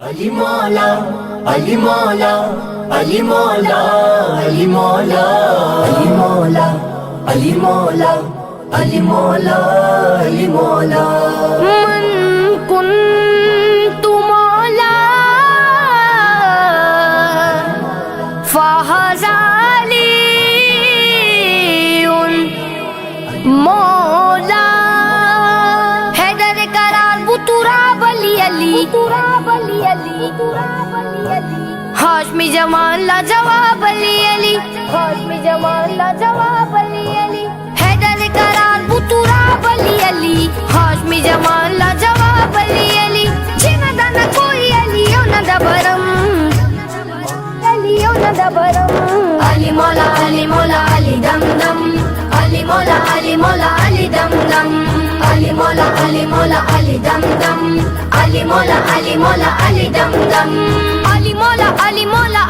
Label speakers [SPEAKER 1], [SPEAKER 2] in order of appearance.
[SPEAKER 1] अली मौला अली मौला अली मौला अली मौला अली मौला अली मौला अली मौला अली मौला
[SPEAKER 2] मन कुन्तु मौला फहज़ालियुन मौला हैदर करार बुतुराब अली अली हाशमी जमान ला जवाब अली अली हाशमी जमान ला जवाब अली अली हैदर करार बुतुराब अली अली हाशमी जमान ला जवाब अली अली जिना दाना कोई अलियो न दबरम अलियो न दबरम अली मौला अली मौला अली दम दम अली मौला अली मौला अली दम दम अली मौला अली मौला अली दम दम अली मौला अली मौला अली दम दम अली मौला अली मौला